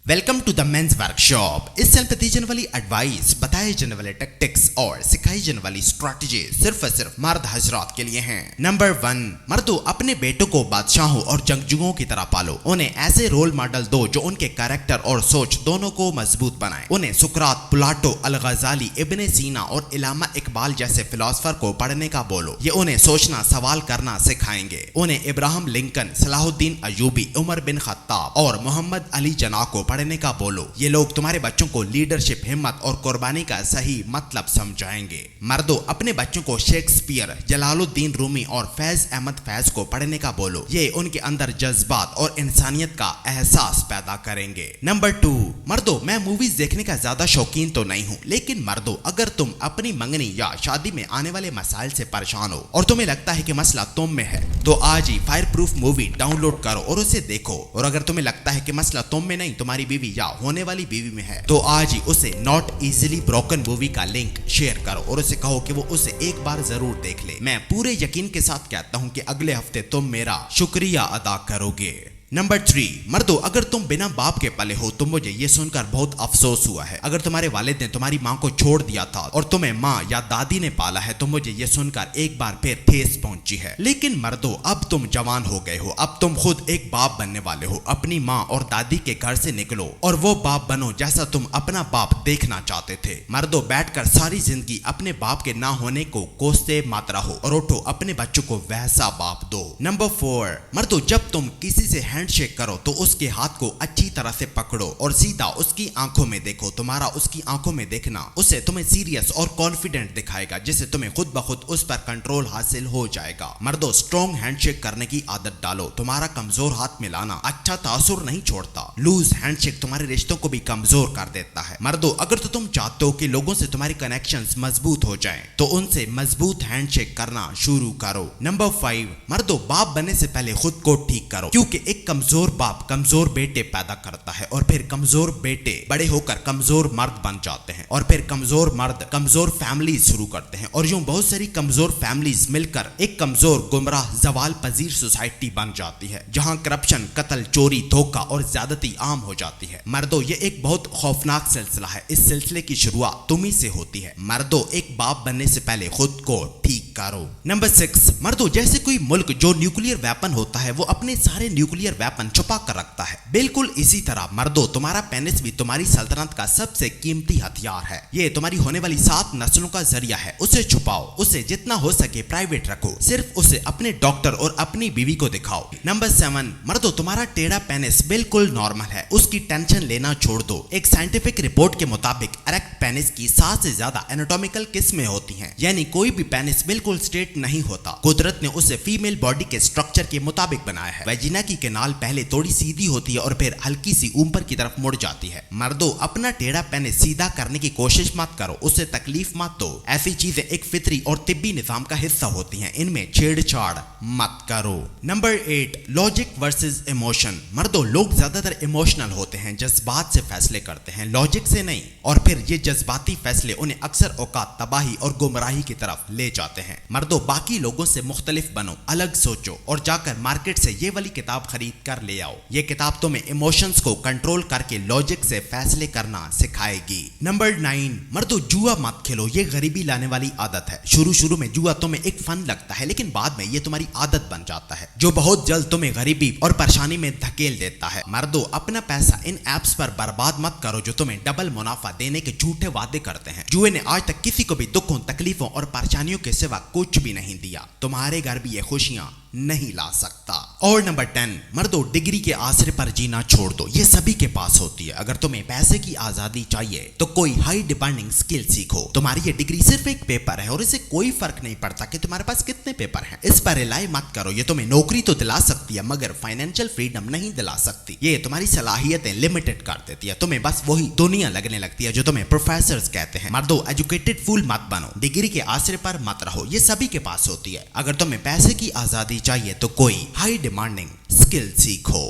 Welcome to the men's workshop. इस channel पे दी जाने वाली एडवाइस, बताए जाने वाले टैक्टिक्स और सिखाई जाने वाली स्ट्रैटेजी सिर्फ और सिर्फ मर्द हजरात के लिए हैं। नंबर 1, मर्दों अपने बेटों को बादशाहों और जंगजुओं की तरह पालो। उन्हें ऐसे रोल मॉडल दो जो उनके कैरेक्टर और सोच दोनों को मजबूत बनाए। उन्हें सुकरात, प्लाटो, अल गजाली, इब्ने सीना और इलामा इकबाल जैसे फिलोसफर को पढ़ने का बोलो। ये उन्हें सोचना, सवाल करना सिखाएंगे। उन्हें Ibrahim Lincoln, Salahuddin Ayubi, Umar bin Khattab और मोहम्मद अली जना को पढ़ने का बोलो। ये लोग तुम्हारे बच्चों को लीडरशिप, हिम्मत और कुर्बानी का सही मतलब समझाएंगे। मर्दों अपने बच्चों को शेक्सपियर, जलालुद्दीन रूमी और फैज अहमद फैज को पढ़ने का बोलो। ये उनके अंदर जज्बात और इंसानियत का एहसास पैदा करेंगे। नंबर 2, मर्दों मैं मूवीज देखने का ज्यादा शौकीन तो नहीं हूँ, लेकिन मर्दों अगर तुम अपनी मंगनी या शादी में आने वाले मसाइल से परेशान हो और तुम्हें लगता है कि मसला तुम में है, तो आज ही फायर प्रूफ मूवी डाउनलोड करो और उसे देखो। और अगर तुम्हें लगता है कि मसला तुम में नहीं, तुम्हारी बीवी या होने वाली बीवी में है, तो आज ही उसे नॉट इजीली ब्रोकन मूवी का लिंक शेयर करो और उसे कहो कि वो उसे एक बार जरूर देख ले। मैं पूरे यकीन के साथ कहता हूँ कि अगले हफ्ते तुम मेरा शुक्रिया अदा करोगे। नंबर 3, मर्दों अगर तुम बिना बाप के पले हो तो मुझे ये सुनकर बहुत अफसोस हुआ है। अगर तुम्हारे वालिद ने तुम्हारी माँ को छोड़ दिया था और तुम्हें माँ या दादी ने पाला है तो मुझे ये सुनकर एक बार फिर ठेस पहुंची है। लेकिन मर्दों अब तुम जवान हो गए हो, अब तुम खुद एक बाप बनने वाले हो। अपनी माँ और दादी के घर से निकलो और वो बाप बनो जैसा तुम अपना बाप देखना चाहते थे। मर्दों बैठकर सारी जिंदगी अपने बाप के ना होने को कोसते मत रहो और उठो, अपने बच्चों को वैसा बाप दो। नंबर 4, मर्दों जब तुम किसी से हैंडशेक करो तो उसके हाथ को अच्छी तरह से पकड़ो और सीधा उसकी आंखों में देखो। तुम्हारा उसकी आंखों में देखना उसे तुम्हें सीरियस और कॉन्फिडेंट दिखाएगा, जिससे तुम्हें खुद ब खुद उस पर कंट्रोल हासिल हो जाएगा। मर्दों स्ट्रॉन्ग हैंडशेक करने की आदत डालो। तुम्हारा कमजोर हाथ मिलाना अच्छा तासुर नहीं छोड़ता। लूज हैंडशेक तुम्हारे रिश्तों को भी कमजोर कर देता है। मर्दों अगर तो तुम चाहते हो कि लोगों से तुम्हारी कनेक्शंस मजबूत हो जाएं, तो उनसे मजबूत हैंडशेक करना शुरू करो। नंबर 5, मर्दों बाप बनने से पहले खुद को ठीक करो, क्योंकि एक कमजोर बाप कमजोर बेटे पैदा करता है और फिर कमजोर बेटे बड़े होकर कमजोर मर्द बन जाते हैं और फिर कमजोर मर्द कमजोर फैमिली शुरू करते हैं और यूं बहुत सारी कमजोर फैमिलीज मिलकर एक कमजोर, गुमराह, जवाल पजीर सोसाइटी बन जाती है, जहां करप्शन, कत्ल, चोरी, धोखा और ज्यादती आम हो जाती है। मर्दों ये एक बहुत खौफनाक सिलसिला है। इस सिलसिले की शुरुआत तुम ही से होती है। मर्दों एक बाप बनने से पहले खुद को ठीक करो। नंबर 6, मर्दों जैसे कोई मुल्क जो न्यूक्लियर वेपन होता है वो अपने सारे न्यूक्लियर वेपन छुपा कर रखता है, बिल्कुल इसी तरह मर्दों तुम्हारा पेनिस भी तुम्हारी सल्तनत का सबसे कीमती हथियार है। ये तुम्हारी होने वाली 7 नस्लों का जरिया है। उसे छुपाओ, उसे जितना हो सके प्राइवेट रखो, सिर्फ उसे अपने डॉक्टर और अपनी बीवी को दिखाओ। नंबर 7, मर्दों तुम्हारा टेढ़ा पेनिस बिल्कुल नॉर्मल है, उसकी टेंशन लेना छोड़ दो। एक साइंटिफिक रिपोर्ट के मुताबिक इरेक्ट पेनिस की 7 से ज्यादा एनाटॉमिकल किस्में होती हैं, यानी कोई भी पेनिस बिल्कुल स्ट्रेट नहीं होता। कुदरत ने उसे फीमेल बॉडी के स्ट्रक्चर के मुताबिक बनाया है। वैजिना की कैनाल पहले थोड़ी सीधी होती है और फिर हल्की सी ऊपर की तरफ मुड़ जाती है। मर्दों अपना टेढ़ा पेनिस सीधा करने की कोशिश मत करो, उसे तकलीफ मत दो। ऐसी चीजें एक फितरी और तिब्बी निजाम का हिस्सा होती हैं, इनमें छेड़छाड़ मत करो। Number 8, logic versus emotion. मर्दों लोग ज्यादातर इमोशनल होते हैं, जज्बात से फैसले करते हैं, लॉजिक से नहीं, और फिर ये जज्बाती फैसले उन्हें अक्सर औकात तबाही और गुमराही की तरफ ले जाते हैं। मर्दों बाकी लोगों से मुख्तलिफ बनो, अलग सोचो और जाकर मार्केट से ये वाली किताब खरीद कर ले आओ। ये किताब तुम्हें इमोशंस को कंट्रोल करके लॉजिक से फैसले करना सिखाएगी। नंबर 9, मर्दों जुआ मत खेलो, ये गरीबी लाने वाली आदत है। शुरू में जुआ तुम्हें एक फन लगता है, लेकिन बाद में ये तुम्हारी आदत बन जाता है, जो बहुत जल्द तुम्हें गरीबी और परेशानी में धकेल देता है। मर्दों अपना पैसा इन एप्स पर बर्बाद मत करो जो तुम्हें डबल मुनाफा देने के झूठे वादे करते हैं। जुए ने आज तक किसी को भी दुखों, तकलीफों और परेशानियों के सिवा कुछ भी नहीं दिया। तुम्हारे घर भी ये खुशियां नहीं ला सकता। और नंबर 10, मर्दों डिग्री के आसरे पर जीना छोड़ दो, ये सभी के पास होती है। अगर तुम्हें पैसे की आजादी चाहिए तो कोई हाई डिमांडिंग स्किल सीखो। तुम्हारी ये डिग्री सिर्फ एक पेपर है और इससे कोई फर्क नहीं पड़ता कि तुम्हारे पास कितने पेपर हैं। इस पर रिलाई मत करो, ये तुम्हें नौकरी तो दिला सकती है मगर फाइनेंशियल फ्रीडम नहीं दिला सकती। ये तुम्हारी सलाहियतें लिमिटेड कर देती है, तुम्हें बस वही दुनिया लगने लगती है जो तुम्हें प्रोफेसर्स कहते हैं। मर्दों एजुकेटेड फूल मत बनो, डिग्री के आसरे पर मत रहो, ये सभी के पास होती है। अगर तुम्हें पैसे की आजादी चाहिए तो कोई हाई डिमांडिंग स्किल सीखो।